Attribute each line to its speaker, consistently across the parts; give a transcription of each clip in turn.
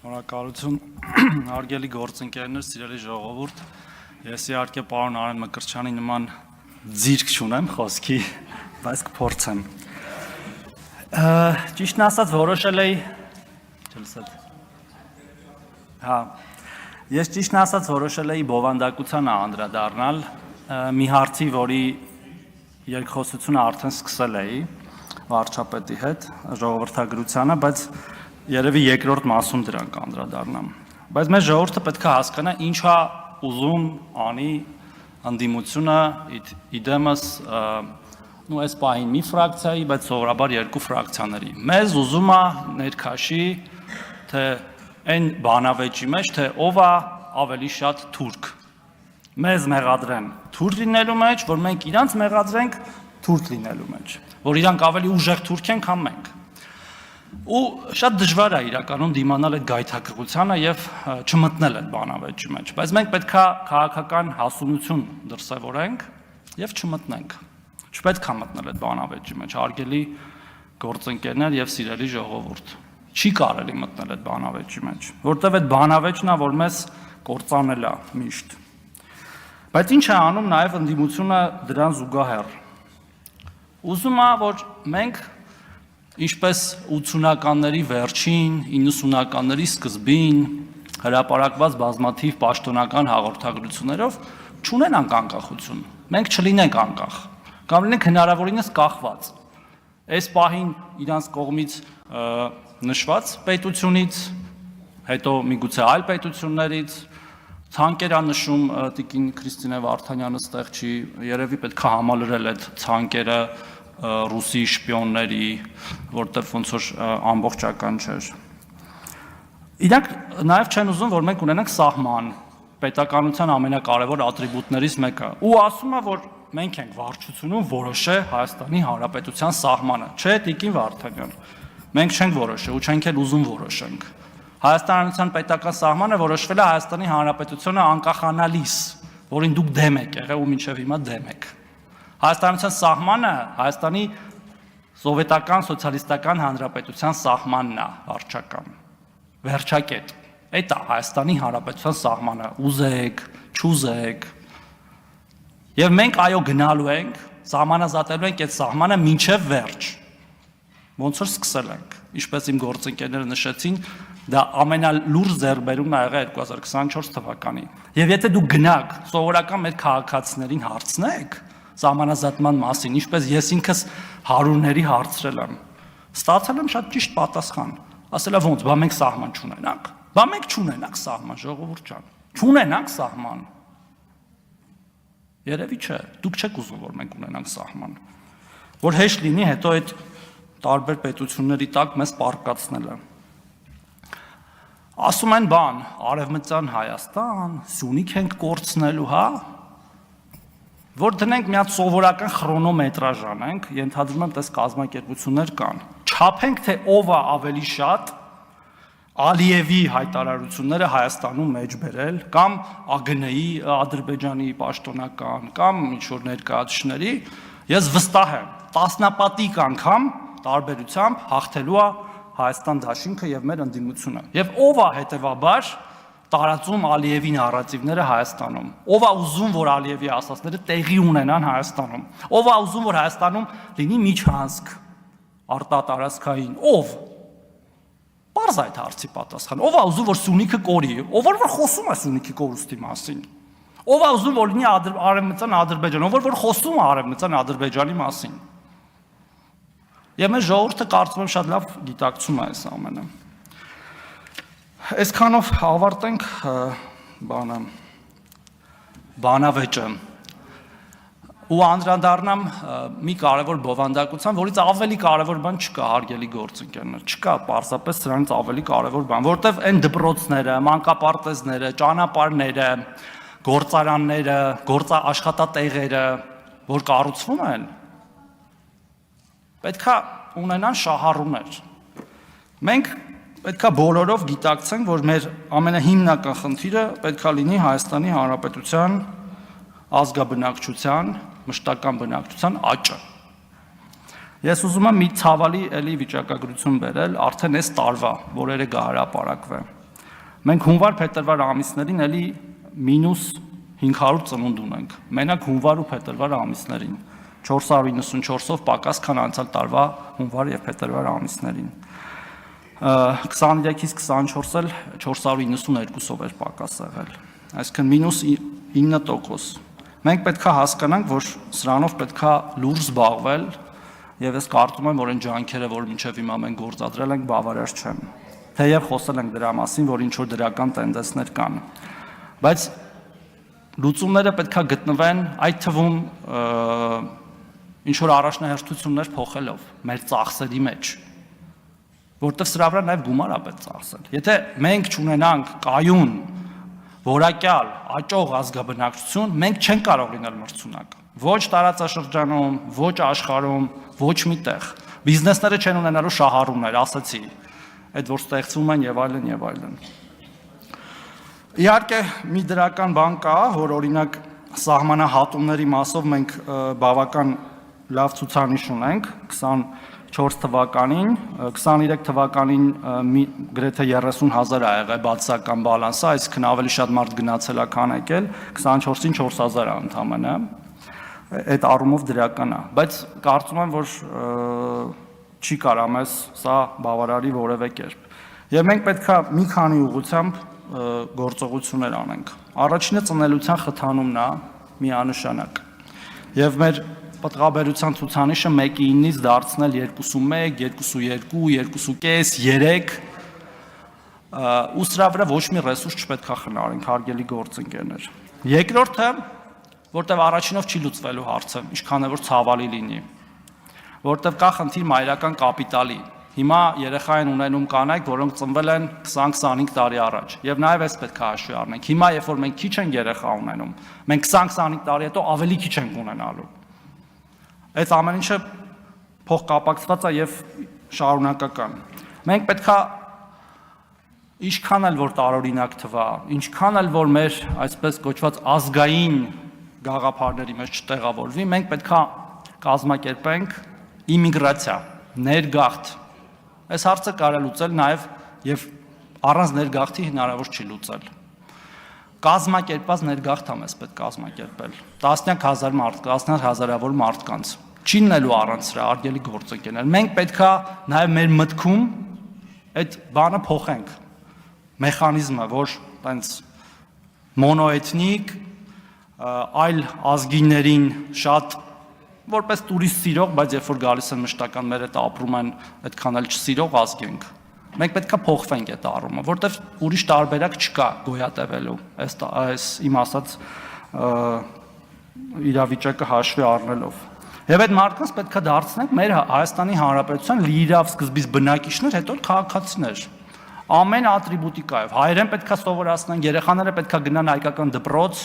Speaker 1: Շնորհակալություն, հարգելի գործընկերներ, սիրելի ժողովուրդ, ես իհարկե պարոն Արեն Մկրտչյանի նման ձիրք չունեմ խոսքի, բայց կփորձեմ։ Ճիշտն ասած որոշել էի, ես ճիշտն ասած որոշել էի բովանդակությանը անդրադառնալ մի հարցի, որի երկխոսությունը արդեն սկսել էի վարչապետի հետ ժողովրդագրությանը, բայց երևի երկրորդ մասում դրան կանդրադառնամ, բայց մեր ժողովուրդը պետք է հասկանա ինչա ուզում անի ընդդիմությունը իդեմս այս պահին մի ֆրակցիայի, բայց սովորաբար երկու ֆրակցիաների։ Մեզ ուզում է ներքաշի, թե այն բանավեճի մեջ, թե ով է ավելի շատ թուրք։ Մեզ մեղադրեն թուրք լինելու մեջ, որ մենք իրանց մեղադրենք թուրք լինելու մեջ, որ իրանք ավելի ուժեղ թուրք են, քան մենք։ Ու շատ դժվար է իրականում դիմանալ այդ գայթակղությանը եւ չմտնել այդ բանավեճի մեջ, բայց մենք պետք է քաղաքական հասունություն դրսևորենք եւ չմտնենք։ Չպետք է մտնել այդ բանավեճի մեջ, հարգելի գործընկերներ եւ սիրելի ժողովուրդ։ Չի կարելի մտնել այդ բանավեճի մեջ, որտեղ այդ բանավեճն է, որ մեզ կործանել է միշտ։ Բայց ինչ է անում նաեւ ընդդիմությունը դրան զուգահեռ։ Ուզում է, որ մենք ինչպես 80-ականների վերջին, 90-ականների սկզբին հրապարակված բազմաթիվ պաշտոնական հաղորդագրություններով չունենանք անկախություն։ Մենք չլինենք անկախ, կամ լինենք հնարավորինս կախված։ Այս պահին իրանց կողմից նշված պետությունից, հետո միգուցե այլ պետություններից, ցանկեր նշում տիկին Քրիստինե Վարդանյանը ստեղ չի, երևի պետք է համալրել այդ ցանկերը ռուսի շպիոնների, որտեղ ոնց որ ամբողջական չէր։ Իրանք նաև չեն ուզում, որ մենք ունենանք սահման, պետականության ամենակարևոր ատրիբուտներից մեկը, ու ասում է, որ մենք ենք վարչությունում որոշե Հայաստանի Հանրապետության սահմանը, չէ, տիկին Վարդանյան, մենք չենք որոշել ու չենք էլ ուզում որոշենք։ Հայաստանի Հանրապետության պետական սահմանը որոշվել է Հայաստանի Հանրապետությունը անկախանալիս, որին դուք դեմ եք եղել ու մինչև հիմա դեմ եք։ Հայաստանության սահմանը Հայաստանի սովետական սոցիալիստական հանրապետության սահմանն է վարչական, վերջակետ, այդ է Հայաստանի հանրապետության սահմանը, ուզեք, չուզեք, և մենք այո գնալու ենք, սահմանազատելու ենք այդ սահմանը մինչև վերջ, ոնց որ սկսել ենք, ինչպես իմ գործընկերները նշեցին, դա ամենալուրջ ձեռքբերումն ա եղել 2024 թվականի, և եթե դուք գնաք սովորական մեր քաղաքացիներին հարցնեք, սահմանազատման մասին, ինչպես ես ինքս հարյուրների հարցրել եմ, ստացել եմ շատ ճիշտ պատասխան, ասել է ոնց, բա մենք սահման չունենանք, բա մենք չունենանք սահման, ժողովուրդ ջան, չունենանք սահման, երևի չէ, դուք չեք ուզում, որ մենք ունենանք սահման, որ հեշտ լինի հետո այդ տարբեր պետությունների տակ մեզ պարկացնելը։ Ասում են բան, Արևմտյան Հայաստան, Սյունիք ենք կորցնելու, հա, որ դնենք մի հատ սովորական խրոնոմետրաժ անենք, ենթադրում եմ տես կազմակերպություններ կան, չափենք, թե ով է ավելի շատ Ալիևի հայտարարությունները Հայաստանում մեջ բերել, կամ ԱԳՆ-ի, Ադրբեջանի պաշտոնական, կամ ինչ-որ ներկայացուցիչների, ես վստահ եմ, տասնապատիկ անգամ տարբերությամբ հաղթելու է Հայաստան դաշինքը և մեր ընդդիմությունը, և ով է հետևաբար տարածում Ալիևի նարատիվները Հայաստանում, ով է ուզում, որ Ալիևի ասածները տեղի ունենան Հայաստանում, ով է ուզում, որ Հայաստանում լինի միջանցք արտատարածքային, ով, պարզ այդ հարցի պատասխան, ով է ուզում, որ Սյունիքը կորի, ով որ խոսում է Սյունիքի կորուստի մասին, ով է ուզում, որ լինի Արևմտյան Ադրբեջան, ով որ խոսում է Արևմտյան Ադրբեջանի մասին, և մեր ժողովուրդը կարծում եմ շատ լավ գիտակցում է այս ամենը։ Այսքանով ավարտենք բանավեճը ու անդրադառնամ մի կարևոր բովանդակության, որից ավելի կարևոր բան չկա, հարգելի գործընկերներ, չկա պարզապես սրանից ավելի կարևոր բան, որտև այն դպրոցները, մանկապարտեզները, ճանապարհները, գործարանները, աշխատատեղերը, որ կառուցվում են, պետք է ունենան շահառուներ։ Մենք պետք է բոլորով գիտակցենք, որ մեր ամենահիմնական խնդիրը պետք է լինի Հայաստանի Հանրապետության ազգաբնակչության, մշտական բնակչության աճը։ Ես ուզում եմ մի ցավալի էլի վիճակագրություն բերել, արդեն այս տարվա, որ երեկ հրապարակվել։ Մենք հունվար-փետրվար ամիսներին էլի մինուս 500 ծնունդ ունենք, մենակ հունվար ու փետրվար ամիսներին, 494-ով պակաս, քան անցյալ տարվա հունվար և փետրվար ամիսներին, 23-ից 24 էլ 492-ով էր պակաս եղել, այսինքն մինուս 9%, մենք պետք է հասկանանք, որ սրանով պետք է լուրջ զբաղվել, և ես կարծում եմ, որ այն ջանքերը, որ մինչև հիմա մենք գործադրել ենք, բավարար չեն, թեև խոսել ենք դրա մասին, որ ինչ-որ դրական տենդենսներ կան, բայց լուծումները պետք է գտնվեն այդ թվում ինչ-որ առաջնահերթություններ փոխելով մեր ծախսերի մեջ, որտեղ սրա վրա նաև գումար է պետք ծախսել, եթե մենք չունենանք կայուն, որակյալ, աճող ազգաբնակչություն, մենք չենք կարող լինել մրցունակ, ոչ տարածաշրջանում, ոչ աշխարհում, ոչ միտեղ, բիզնեսները չեն ունենալու շահառուներ, ասացի, այդ որ ստեղծվում են եւ այլն եւ այլն։ Իհարկե մի դրական բան կա, որ օրինակ սահմանահատումների մասով մենք բավական լավ ցուցանիշ ունենք 24 թվականին, 23 թվականին գրեթե 30,000 ա եղել բացասական բալանսը, այսինքն ավելի շատ մարդ գնացել է, քան եկել, 24-ին 4,000 ա ընդամենը, այդ առումով դրական է, բայց կարծում եմ, որ չի կարա մեզ սա բավարարի որևէ կերպ։ Եվ մենք պետք է մի քանի ուղղությամբ գործողություններ անենք։ Առաջինը ծնելիության խթանումն է միանշանակ։ Եվ մեր պտղաբերության ցուցանիշը 1:9-ից դարձնել 2.1, 2.2, 2.5, 3, ու սրա վրա ոչ մի ռեսուրս չպետք է խնայենք, հարգելի գործընկերներ։ Երկրորդը, որտեղ առաջինով չի լուծվելու հարցը, ինչքան է որ ցավալի լինի, որտեղ կա խնդիր մայրական կապիտալի։ Հիմա երեխա են ունենում կանայք, որոնք ծնվել են 20-25 տարի առաջ, եւ նաեւ այս պետք է հաշվի առնենք։ Հիմա երբ որ մենք քիչ ենք երեխա ունենում, մենք 20-25 տարի հետո ավելի քիչ ենք ունենալու։ Այս ամեն ինչը փոխկապակցված է եւ շարունակական։ Մենք պետք է ինչքան էլ որ տարօրինակ թվա, ինչքան էլ որ մեր այսպես կոչված ազգային գաղափարների մեջ չտեղավորվի, մենք պետք է կազմակերպենք իմիգրացիա, ներգաղթ։ Այս հարցը կարելի լուծել նաև եւ առանց ներգաղթի հնարավոր չի լուծել։ Կազմակերպված ներգաղթ է մեզ պետք կազմակերպել։ Տասնյակ հազար մարդ, տասնյակ հազարավոր մարդկանց։ Չի լինելու առանց սրա, արգելի գործընկերներ։ Մենք պետք է նաև մեր մտքում այդ բանը փոխենք։ Մեխանիզմը, որ տենց մոնոէթնիկ, այլ ազգիներին շատ որպես տուրիստ սիրող, բայց երբ որ գալիս են մշտական մեր հետ ապրում են, այդքան էլ չսիրող ազգ ենք։ Մենք պետք է փոխվենք այդ առումը, որտեվ ուրիշ տարբերակ չկա գոյատևելու, այս իմ ասած իրավիճակը հաշվի առնելով։ Եվ այդ մարդկանց պետք է դարձնենք մեր Հայաստանի Հանրապետության լիիրավ սկզբից բնակիչներ, հետո քաղաքացիներ։ Ամեն ատրիբուտիկայով հայերեն պետք է սովորացնենք, երեխաները պետք է գնան հայկական դպրոց,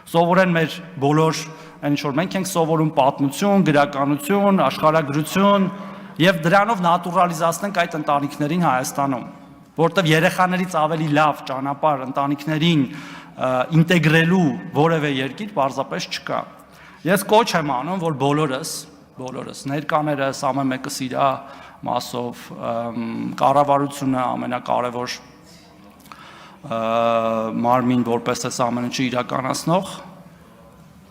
Speaker 1: սովորեն մեր բոլոր այն ինչ որ մենք ենք սովորում պատմություն, գրականություն, աշխարհագրություն եւ դրանով նատուրալիզացնենք այդ ընտանիքներին Հայաստանում, որտեղ երեխաներից ավելի լավ ճանապարհ ընտանիքներին ինտեգրելու որևէ երկիր պարզապես չկա։ Ես կոչ եմ անում, որ բոլորս ներկաներս ամեն մեկը սիրա մասով կառավարությունը ամենակարևոր մարմին որպես այս ամեն ինչը իրականացնող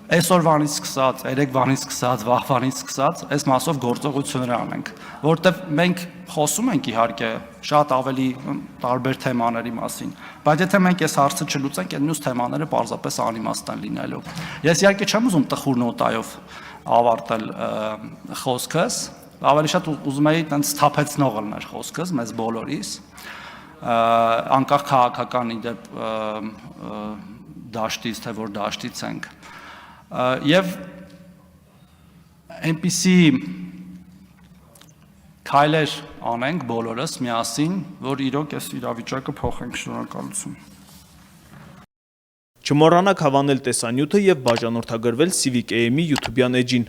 Speaker 1: այսօրվանից սկսած, երեկվանից սկսած, վաղվանից սկսած այս մասով գործողություններ անենք, որտեղ մենք խոսում ենք իհարկե շատ ավելի տարբեր թեմաների մասին, բայց եթե մենք այս հարցը չլուծենք, այդ մյուս թեմաները պարզապես անիմաստ են լինելու։ Ես իհարկե չեմ ուզում տխուր նոտայով ավարտել խոսքս, ավելի շատ ուզում էի տենց սթափեցնող լիներ խոսքս մեզ բոլորիս, անկախ քաղաքական իդեպ դաշտից, թե որ դաշտից ենք։ Եվ այնպիսի քայլեր անենք բոլորս միասին, որ իրոք այս իրավիճակը փոխենք։ Շնորհակալություն։
Speaker 2: Չմոռանաք հավանել տեսանյութը եւ բաժանորդագրվել Civic AM-ի YouTube-յան էջին։